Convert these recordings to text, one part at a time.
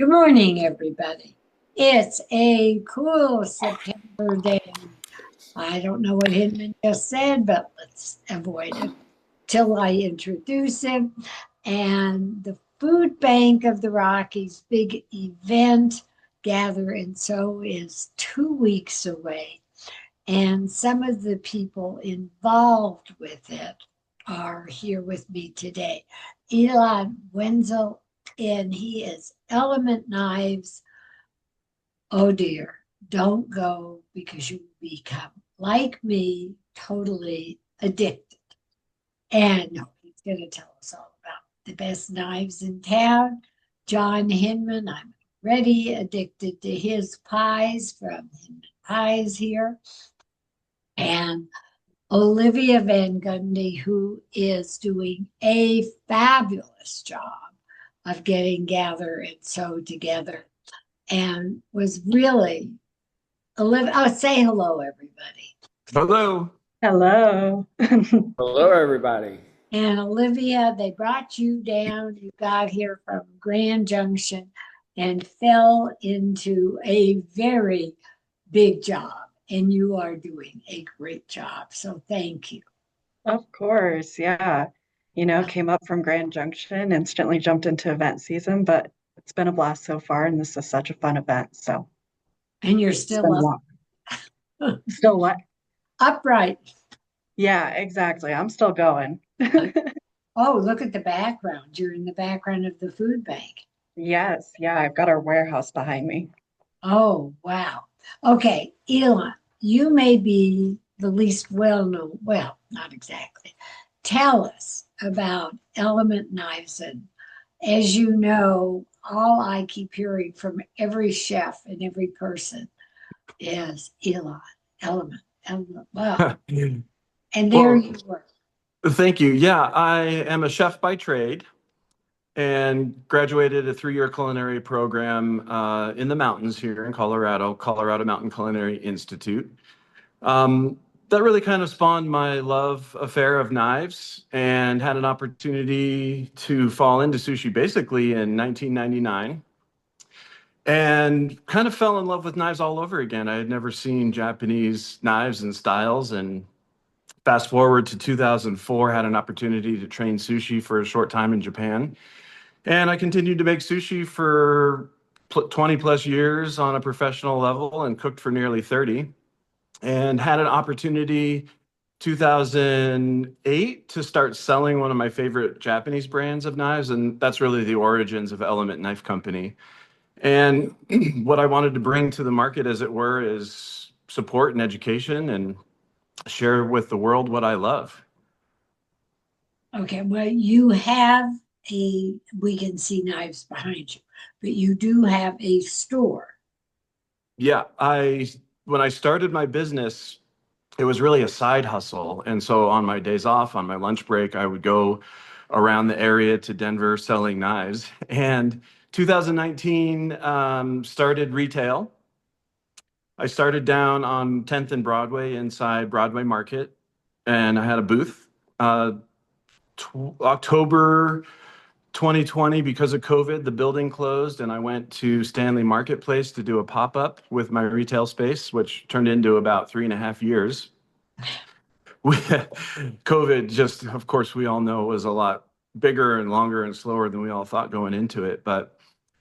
Good morning, everybody. It's a cool September day. I don't know what Hinman just said, but let's avoid it till I introduce him. And the Food Bank of the Rockies big event, Gather and Sow, is 2 weeks away. And some of the people involved with it are here with me today. Elan Wenzel, and he is Element Knives. Oh dear, don't go because you will become like me, totally addicted. And no, he's going to tell us all about the best knives in town. John Hinman, I'm already addicted to his pies from Hinman Pies here. And Olivia Van Gundy, who is doing a fabulous job of getting Gather and Sow together and was really Olivia. Oh, say hello, everybody. Hello. Hello. Hello, everybody. And Olivia, they brought you down. You got here from Grand Junction and fell into a very big job. And you are doing a great job. So thank you. Of course, yeah. Came up from Grand Junction, instantly jumped into event season, but it's been a blast so far, and this is such a fun event. So And you're it's been still a lot. Still what? upright. Yeah, exactly. I'm still going. Oh, look at the background. You're in the background of the food bank. Yes, yeah, I've got our warehouse behind me. Oh, wow. Okay, Elan, you may be the least well known. Well, not exactly. Tell us about Element Knives. And as you know, all I keep hearing from every chef and every person is Elan, Element. Wow. And there Well, you were. thank you. Yeah, I am a chef by trade and graduated a 3-year culinary program in the mountains here in Colorado, Colorado Mountain Culinary Institute. Um, that really kind of spawned my love affair of knives and had an opportunity to fall into sushi basically in 1999 and kind of fell in love with knives all over again. I had never seen Japanese knives and styles, and fast forward to 2004, had an opportunity to train sushi for a short time in Japan. And I continued to make sushi for 20 plus years on a professional level and cooked for nearly 30. And had an opportunity 2008 to start selling one of my favorite Japanese brands of knives. And that's really the origins of Element Knife Company. And what I wanted to bring to the market, as it were, is support and education and share with the world what I love. Okay, well, you have we can see knives behind you, but you do have a store. Yeah, when I started my business, it was really a side hustle. And so on my days off, on my lunch break, I would go around the area to Denver selling knives. And 2019 started retail. I started down on 10th and Broadway inside Broadway Market, and I had a booth. Uh, October 2020, because of COVID, the building closed, and I went to Stanley Marketplace to do a pop-up with my retail space, which turned into about 3.5 years. COVID just, of course, we all know was a lot bigger and longer and slower than we all thought going into it. But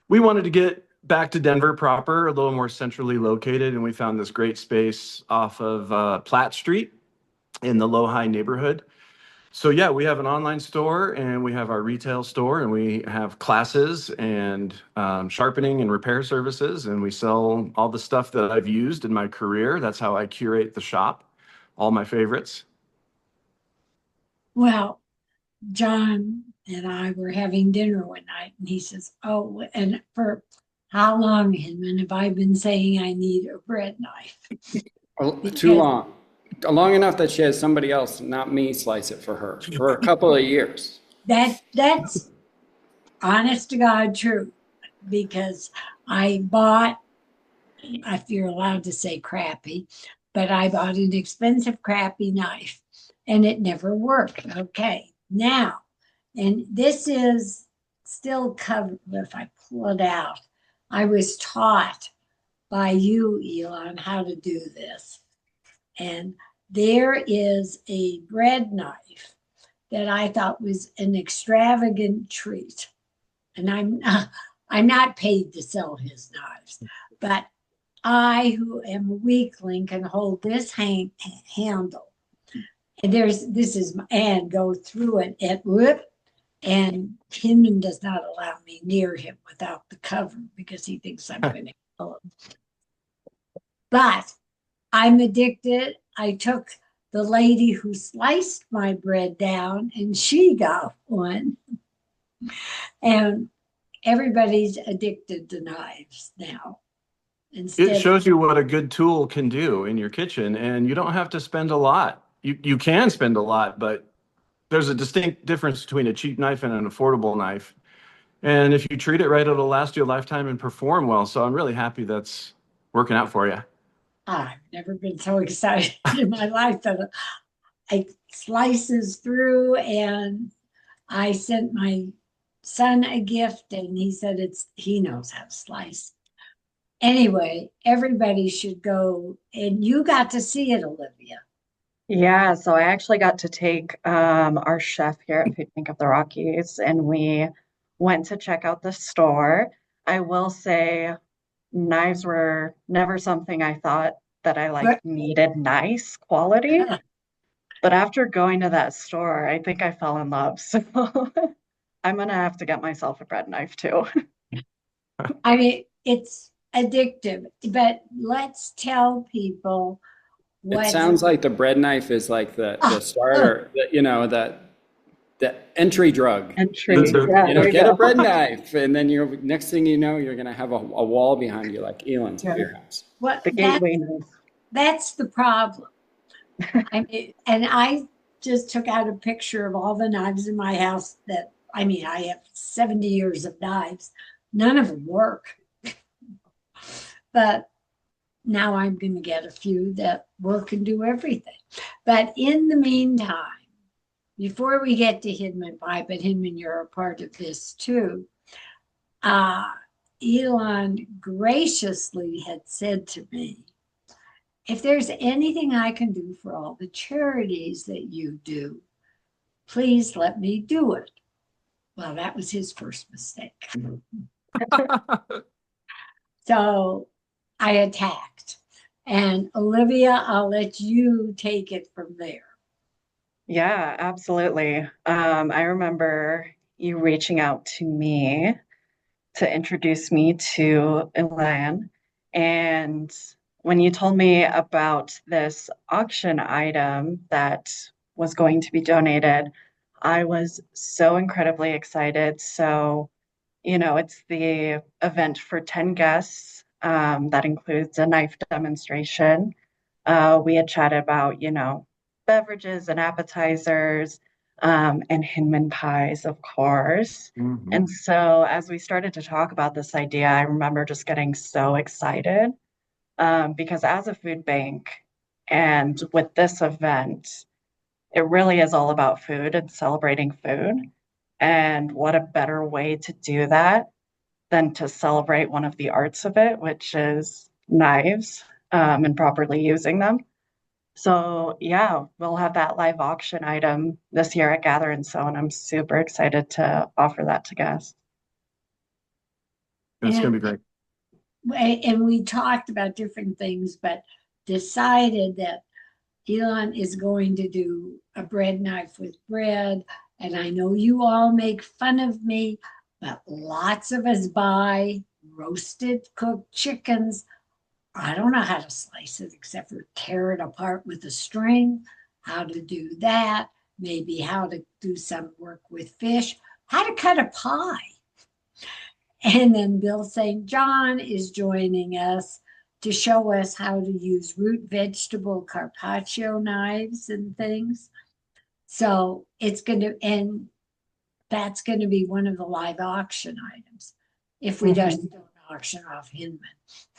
we wanted to get back to Denver proper, a little more centrally located, and we found this great space off of Platt Street in the Low-High neighborhood. So yeah, we have an online store and we have our retail store and we have classes and sharpening and repair services, and we sell all the stuff that I've used in my career. That's how I curate the shop, all my favorites. Well, John and I were having dinner one night, and he says, "Oh, and for how long, Hinman, have I been saying I need a bread knife?" Too Because long. Long enough that she has somebody else, not me, slice it for her for a couple of years. that's honest to God true. Because I bought, if you're allowed to say crappy, but I bought an expensive crappy knife, and it never worked. Okay, now, and this is still covered. If I pull it out, I was taught by you, Elan, how to do this. And there is a bread knife that I thought was an extravagant treat. And I'm not paid to sell his knives, but I, who am a weakling, can hold this handle. And and go through it at whoop. And Hinman does not allow me near him without the cover because he thinks I'm going to kill him. But I'm addicted. I took the lady who sliced my bread down and she got one. And everybody's addicted to knives now. It shows you what a good tool can do in your kitchen, and you don't have to spend a lot. You can spend a lot, but there's a distinct difference between a cheap knife and an affordable knife. And if you treat it right, it'll last you a lifetime and perform well. So I'm really happy that's working out for you. I've never been so excited in my life that it slices through. And I sent my son a gift and he said he knows how to slice. Anyway, everybody should go, and you got to see it, Olivia. Yeah, so I actually got to take our chef here at Food Bank of the Rockies, and we went to check out the store. I will say knives were never something I thought that I needed nice quality. But after going to that store, I think I fell in love. So I'm gonna have to get myself a bread knife too. I mean, it's addictive, but let's tell people It sounds like the bread knife is like the starter, the entry drug. Get a bread knife, and then next thing you know, you're gonna have a wall behind you like Elan's at your house. The gateway knife. That's the problem. I mean, and I just took out a picture of all the knives in my house I have 70 years of knives. None of them work. But now I'm going to get a few that work and do everything. But in the meantime, before we get to Hinman Pie, but Hinman, you're a part of this too. Elan graciously had said to me, if there's anything I can do for all the charities that you do, please let me do it. Well, that was his first mistake. So I attacked. And Olivia, I'll let you take it from there. Yeah, absolutely. I remember you reaching out to me to introduce me to Elan. And when you told me about this auction item that was going to be donated, I was so incredibly excited. So, it's the event for 10 guests that includes a knife demonstration. We had chatted about, beverages and appetizers, and Hinman pies, of course. Mm-hmm. And so as we started to talk about this idea, I remember just getting so excited because as a food bank and with this event, it really is all about food and celebrating food. And what a better way to do that than to celebrate one of the arts of it, which is knives, and properly using them. So yeah, we'll have that live auction item this year at Gather and Sow, and I'm super excited to offer that to guests. It's going to be great. And we talked about different things, but decided that Elan is going to do a bread knife with bread. And I know you all make fun of me, but lots of us buy roasted cooked chickens. I don't know how to slice it except for tear it apart with a string, how to do that, maybe how to do some work with fish, how to cut a pie. And then Bill St. John is joining us to show us how to use root vegetable carpaccio knives and things. So it's going to, and that's going to be one of the live auction items if we just don't auction off Hinman.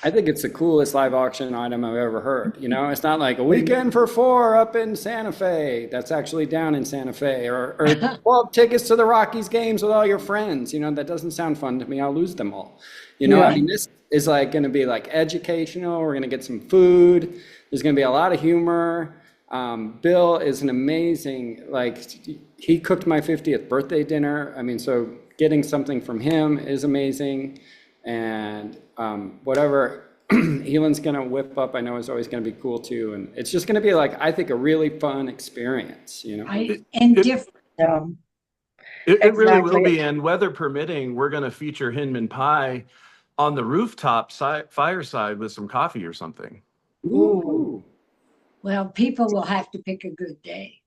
I think it's the coolest live auction item I've ever heard. You know, it's not like a weekend for 4 up in Santa Fe. That's actually down in Santa Fe, or 12 tickets to the Rockies games with all your friends. You know, that doesn't sound fun to me. I'll lose them all. You know, I mean, this is like going to be like educational. We're going to get some food. There's going to be a lot of humor. Bill is an amazing, like, he cooked my 50th birthday dinner. I mean, so getting something from him is amazing. And whatever Elan's going to whip up, I know is always going to be cool too. And it's just going to be like, I think, a really fun experience, you know? And different. It really will be. And weather permitting, we're going to feature Hinman pie on the rooftop fireside with some coffee or something. Ooh. Well, people will have to pick a good day.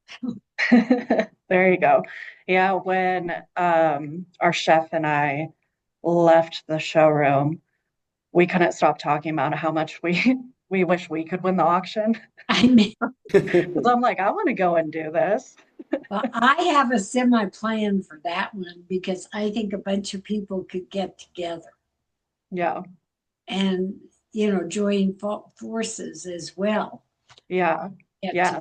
There you go. Yeah, when our chef and I left the showroom, we couldn't stop talking about how much we wish we could win the auction. I mean, Because I'm like, I want to go and do this. well, I have a semi plan for that one because I think a bunch of people could get together. Yeah. And, you know, join forces as well. Yeah. Yeah.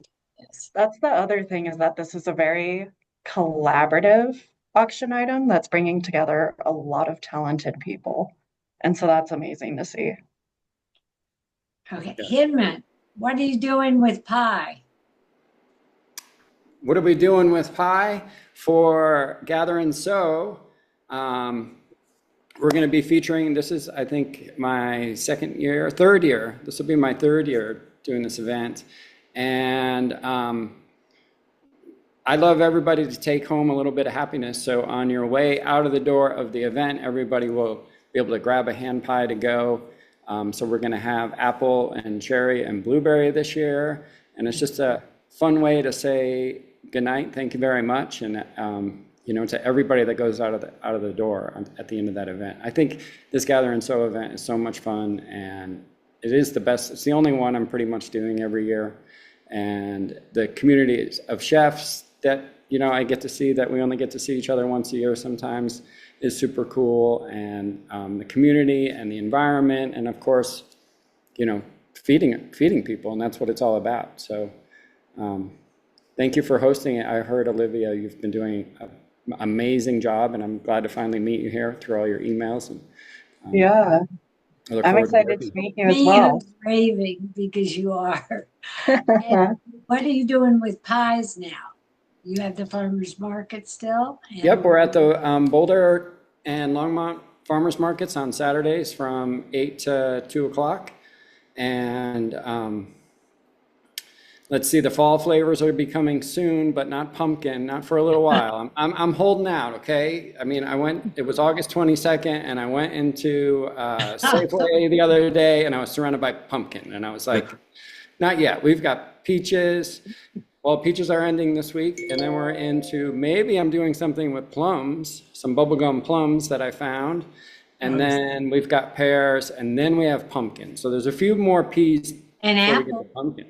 That's the other thing, is that this is a very collaborative auction item that's bringing together a lot of talented people. And so that's amazing to see. Okay. Hinman, what are you doing with pie? What are we doing with pie for Gather and Sow? We're going to be featuring, this is, I think, my third year. This will be my third year doing this event. And I love everybody to take home a little bit of happiness. So on your way out of the door of the event, everybody will be able to grab a hand pie to go. So we're going to have apple and cherry and blueberry this year. And it's just a fun way to say goodnight, thank you very much. And you know, to everybody that goes out of the door at the end of that event. I think this Gather and Sow event is so much fun, and it is the best. It's the only one I'm pretty much doing every year. And the community of chefs that, you know, I get to see, that we only get to see each other once a year sometimes, is super cool. And the community and the environment, and of course, you know, feeding people, and that's what it's all about. So thank you for hosting it. I heard, Olivia, you've been doing an amazing job, and I'm glad to finally meet you here through all your emails. And yeah, I'm excited to meet you as well. Raving because you are. And what are you doing with pies now? You have the farmers market still? Yep, we're at the Boulder and Longmont farmers markets on Saturdays from 8 to 2 o'clock. And let's see, the fall flavors are becoming soon, but not pumpkin, not for a little while. I'm holding out, okay? I mean, it was August 22nd, and I went into Safeway the other day, and I was surrounded by pumpkin. And I was like, not yet. We've got peaches. Well, peaches are ending this week, and then we're into, maybe I'm doing something with plums, some bubblegum plums that I found. And then we've got pears, and then we have pumpkin. So there's a few more peas. And apple. Pumpkin.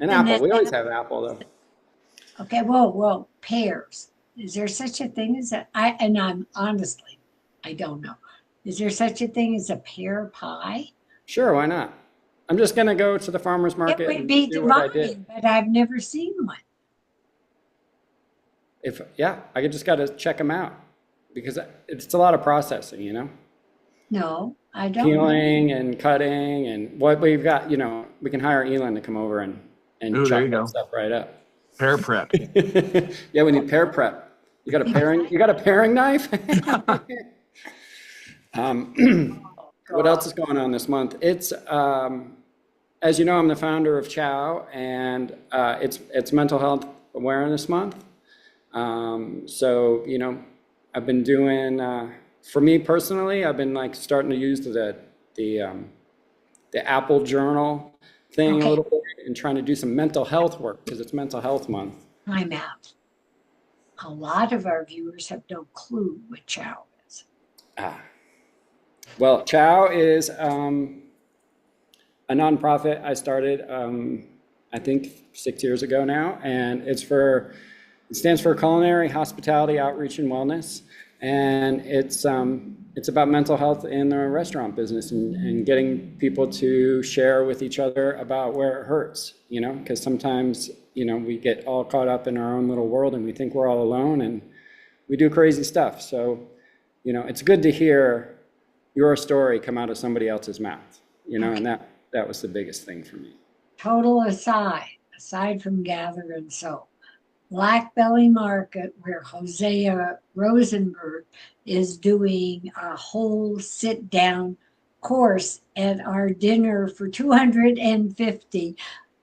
And apple. We always have apple, though. Okay, well, pears. Is there such a thing as I'm honestly, I don't know. Is there such a thing as a pear pie? Sure, why not? I'm just going to go to the farmer's market. It would be divine, but I've never seen one. I just got to check them out, because it's a lot of processing, you know? No, I don't. Peeling and cutting, and what we've got, you know, we can hire Elan to come over and chop that stuff right up. Pear prep. Yeah, we need pear prep. You got a paring knife? What else is going on this month? It's as you know, I'm the founder of Chow, and it's Mental Health Awareness Month. So, you know, I've been doing, for me personally, I've been like starting to use the Apple Journal thing a little bit, and trying to do some mental health work, because it's Mental Health Month. I'm out. A lot of our viewers have no clue what Chow is. Well, Chow is a nonprofit I started, I think 6 years ago now, and it stands for Culinary Hospitality Outreach and Wellness, and it's it's about mental health in the restaurant business and getting people to share with each other about where it hurts, because sometimes, we get all caught up in our own little world and we think we're all alone and we do crazy stuff. So, it's good to hear your story come out of somebody else's mouth, and that was the biggest thing for me. Total aside from Gather and Sow. Black Belly Market, where Hosea Rosenberg is doing a whole sit-down course at our dinner for 250,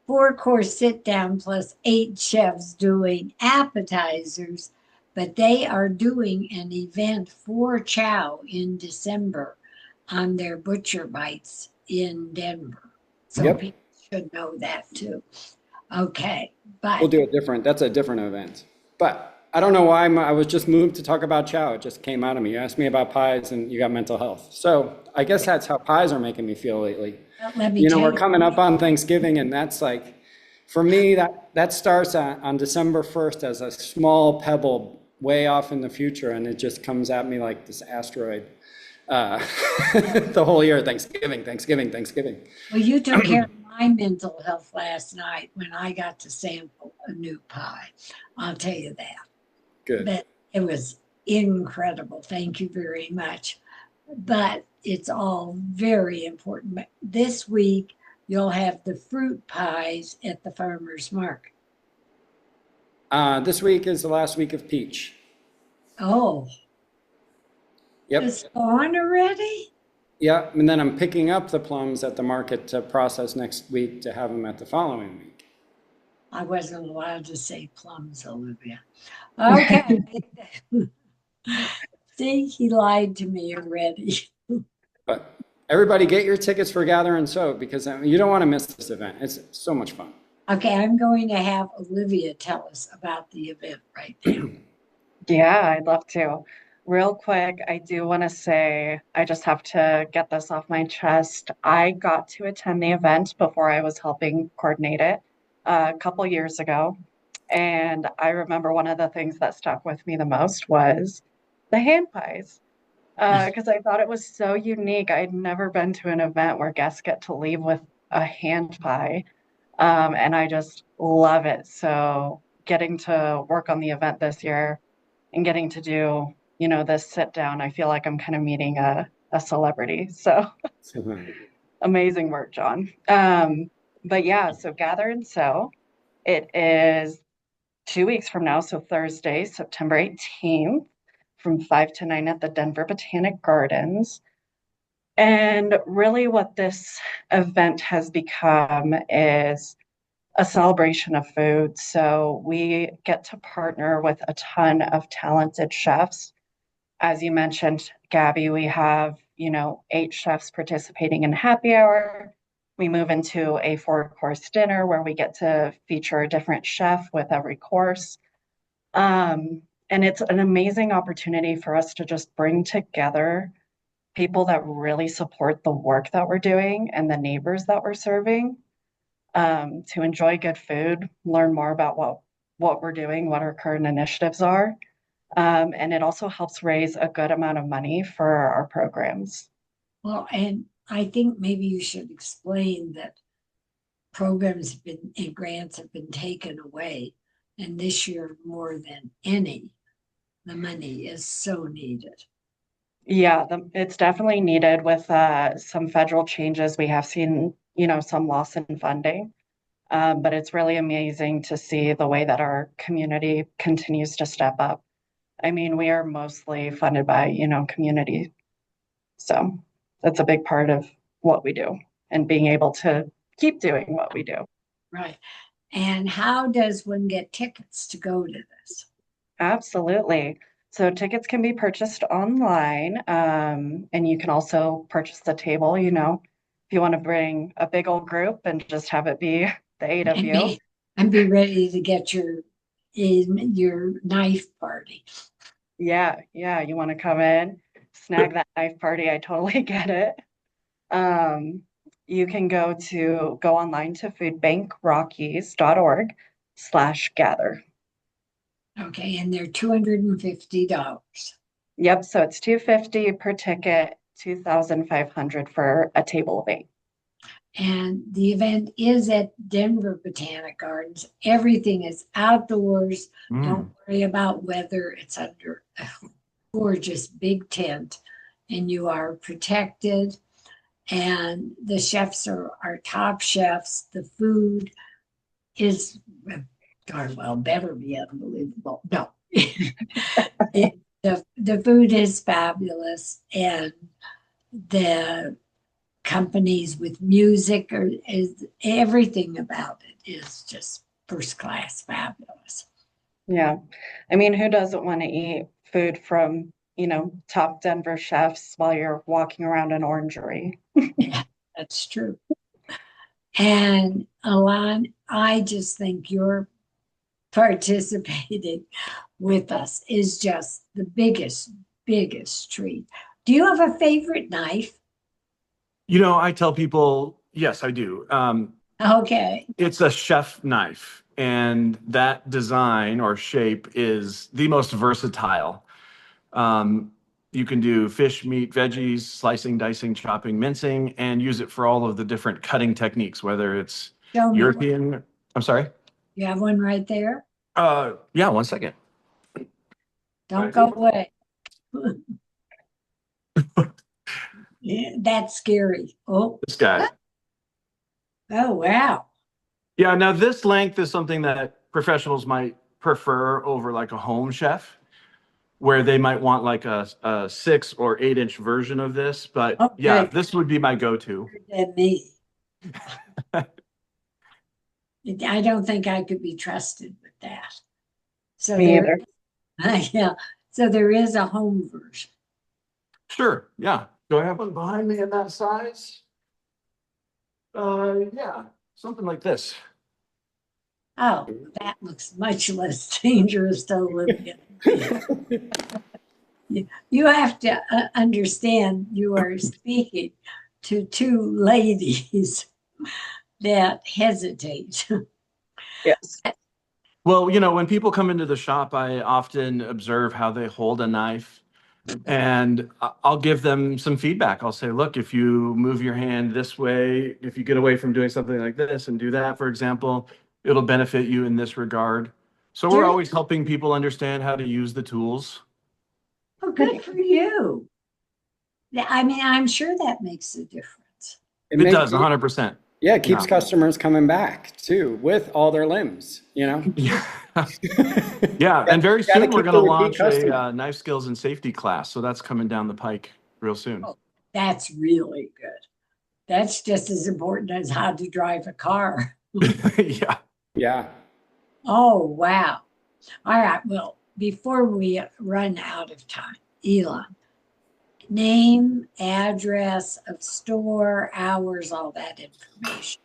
4-course sit-down plus 8 chefs doing appetizers, but they are doing an event for Chow in December on their Butcher Bites in Denver. So people should know that too. Okay, but we'll do it different. That's a different event. But I don't know why I was just moved to talk about chow. It just came out of me. You asked me about pies and you got mental health. So I guess that's how pies are making me feel lately. let me tell We're coming up on Thanksgiving, and that's like, for me, that starts on December 1st as a small pebble way off in the future, and it just comes at me like this asteroid. The whole year, Thanksgiving. Well, you took care of my mental health last night when I got to sample a new pie. I'll tell you that. Good. But it was incredible. Thank you very much. But it's all very important. This week, you'll have the fruit pies at the farmer's market. This week is the last week of peach. Oh. Yep. It's gone already? Yeah, and then I'm picking up the plums at the market to process next week to have them at the following week. I wasn't allowed to say plums, Olivia. Okay. See, he lied to me already. But everybody get your tickets for Gather and Sow, because you don't want to miss this event. It's so much fun. Okay, I'm going to have Olivia tell us about the event right now. Yeah, I'd love to. Real quick, I do want to say, I just have to get this off my chest. I got to attend the event before I was helping coordinate it a couple years ago. And I remember one of the things that stuck with me the most was the hand pies, because I thought it was so unique. I'd never been to an event where guests get to leave with a hand pie, and I just love it. So getting to work on the event this year and getting to do, this sit down, I feel like I'm kind of meeting a celebrity. So amazing work, John. But yeah, so Gather and Sow, it is 2 weeks from now, so Thursday, September 18th, from 5 to 9 at the Denver Botanic Gardens. And really what this event has become is a celebration of food. So we get to partner with a ton of talented chefs. As you mentioned, Gabby, we have, 8 chefs participating in happy hour. We move into a 4-course dinner where we get to feature a different chef with every course. And it's an amazing opportunity for us to just bring together people that really support the work that we're doing and the neighbors that we're serving, to enjoy good food, learn more about what we're doing, what our current initiatives are. And it also helps raise a good amount of money for our programs. Well, and I think maybe you should explain that programs and grants have been taken away, and this year more than any, the money is so needed. Yeah, it's definitely needed with some federal changes. We have seen, some loss in funding, but it's really amazing to see the way that our community continues to step up. I mean, we are mostly funded by, community. So that's a big part of what we do and being able to keep doing what we do. Right. And how does one get tickets to go to this? Absolutely. So tickets can be purchased online, and you can also purchase the table, if you want to bring a big old group and just have it be the 8 of you. And be ready to get your knife party. Yeah, you want to come in, snag that knife party. I totally get it. You can go online to foodbankrockies.org/gather. Okay, and they're $250. Yep, so it's $250 per ticket, 2,500 for a table of 8. And the event is at Denver Botanic Gardens. Everything is outdoors. Don't worry about weather. It's under a gorgeous big tent, and you are protected. And the chefs are our top chefs. The food is darn well better be unbelievable. No. The food is fabulous, and the companies with music is everything about it is just first class fabulous. Yeah. I mean, who doesn't want to eat food from, top Denver chefs while you're walking around an orangery? Yeah, that's true. And Elan, I just think your participating with us is just the biggest treat. Do you have a favorite knife? I tell people, yes, I do. Okay. It's a chef knife, and that design or shape is the most versatile. You can do fish, meat, veggies, slicing, dicing, chopping, mincing, and use it for all of the different cutting techniques, whether it's European. I'm sorry? You have one right there? Yeah, 1 second. Don't go away. Yeah, that's scary. Oh, This guy. oh, wow. Yeah, now this length is something that professionals might prefer over like a home chef, where they might want like a 6 or 8 inch version of this. But Okay. yeah, this would be my go-to. Than me. I don't think I could be trusted with that. So Me either. Yeah. So there is a home version. Sure, yeah. Do I have one behind me in that size? Yeah, something like this. Oh, that looks much less dangerous to Olivia. You have to understand you are speaking to two ladies that hesitate. Yes. Well, when people come into the shop, I often observe how they hold a knife, and I'll give them some feedback. I'll say, look, if you move your hand this way, if you get away from doing something like this and do that, for example, it'll benefit you in this regard. So we're always helping people understand how to use the tools. Oh, good for you. I mean, I'm sure that makes a difference. It does, 100%. Yeah, it keeps customers coming back too with all their limbs, Yeah. Yeah, and very soon we're going to launch a knife skills and safety class. So that's coming down the pike real soon. Oh, that's really good. That's just as important as how to drive a car. Yeah. Yeah. Oh, wow. All right. Well, before we run out of time, Elan, name, address of store, hours, all that information.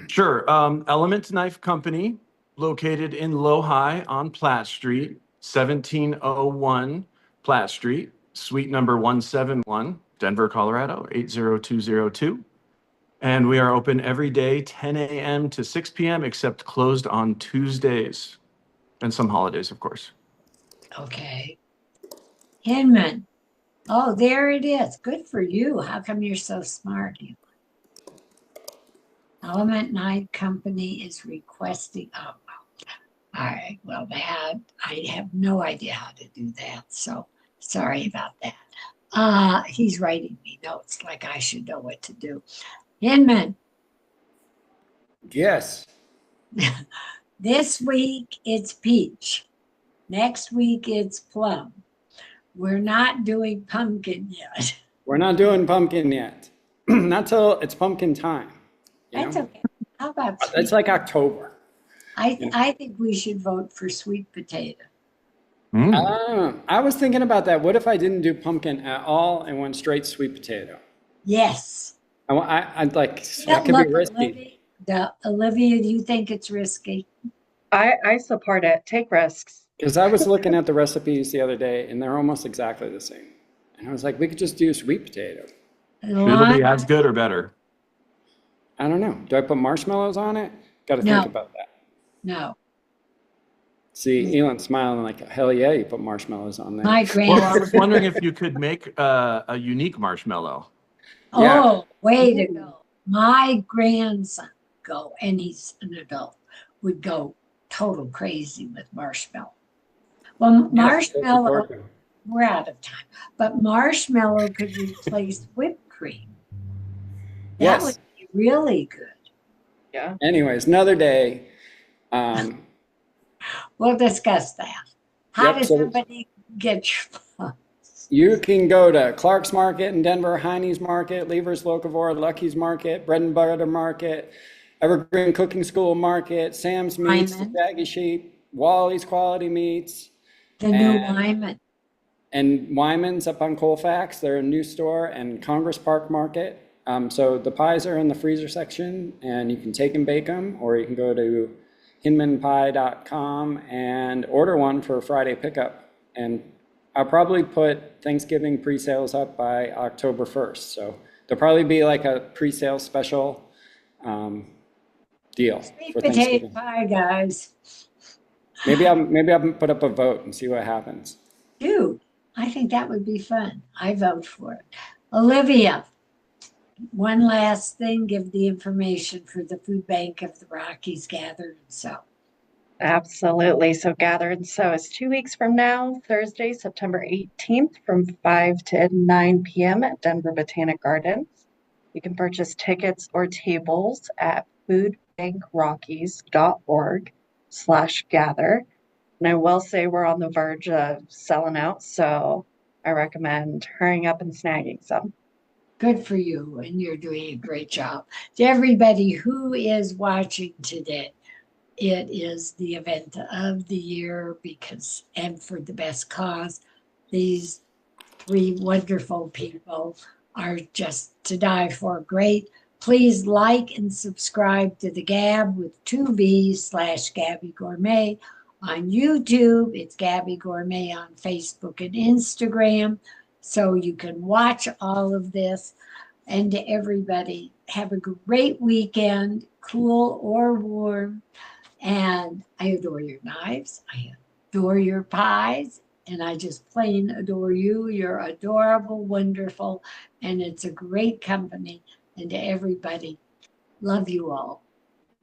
Sure. Element Knife Company, located in Lodi on Platt Street, 1701 Platt Street, suite number 171, Denver, Colorado, 80202. And we are open every day, 10 a.m. to 6 p.m., except closed on Tuesdays and some holidays, of course. Okay. Hinman. Oh, there it is. Good for you. How come you're so smart? Element Knife Company is requesting. Oh, all right. Well, I have no idea how to do that. So sorry about that. He's writing me notes like I should know what to do. Hinman. Yes. This week it's peach. Next week it's plum. We're not doing pumpkin yet. We're not doing pumpkin yet. Not till it's pumpkin time. That's okay. How about sweet? It's like October. I think we should vote for sweet potato. I was thinking about that. What if I didn't do pumpkin at all and went straight sweet potato? Yes. I'd like, that could be risky. Olivia, do you think it's risky? I support it. Take risks. Because I was looking at the recipes the other day and they're almost exactly the same. And I was like, we could just do sweet potato. It'll be as good or better. I don't know. Do I put marshmallows on it? Got to think about that. No. See, Elan's smiling like, hell yeah, you put marshmallows on there. My Well, I grandson. was wondering if you could make a unique marshmallow. Yeah. Oh, way to go. My grandson and he's an adult, would go total crazy with marshmallow. Well, marshmallow, we're out of time, but marshmallow could replace whipped cream. That Yes. would be really good. Yeah. Anyways, another day. We'll discuss that. How Yep, does so- somebody get your funds? You can go to Clark's Market in Denver, Heine's Market, Lever's Locavore, Lucky's Market, Bread and Butter Market, Evergreen Cooking School Market, Sam's Meats, the Hyman. Shaggy Sheep, Wally's Quality Meats, The new Wyman. and Wyman's up on Colfax. They're a new store, and Congress Park Market. So the pies are in the freezer section, and you can take and bake them, or you can go to hinmanpie.com and order one for Friday pickup. And I'll probably put Thanksgiving pre-sales up by October 1st. So there'll probably be like a pre-sale special deal Sweet for potato Thanksgiving. pie, guys. Maybe I'll put up a vote and see what happens. Dude, I think that would be fun. I vote for it. Olivia, one last thing, give the information for the food bank of the Rockies Gather and Sow. Absolutely. So Gather and Sow is 2 weeks from now, Thursday, September 18th from 5 to 9 p.m. at Denver Botanic Gardens. You can purchase tickets or tables at foodbankrockies.org/gather. And I will say we're on the verge of selling out, so I recommend hurrying up and snagging some. Good for you, and you're doing a great job. To everybody who is watching today, it is the event of the year and for the best cause. These three wonderful people are just to die for. Great. Please like and subscribe to the Gabb with 2 B's /Gabby Gourmet. On YouTube, it's Gabby Gourmet on Facebook and Instagram. So you can watch all of this. And to everybody, have a great weekend, cool or warm. And I adore your knives. I adore your pies. And I just plain adore you. You're adorable, wonderful, and it's a great company. And to everybody, love you all.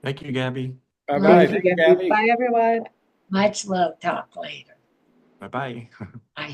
Thank you, Gabby. Bye-bye. Thank you, Thank you, Gabby. Bye, everyone. Much love. Talk later. Bye-bye. Bye.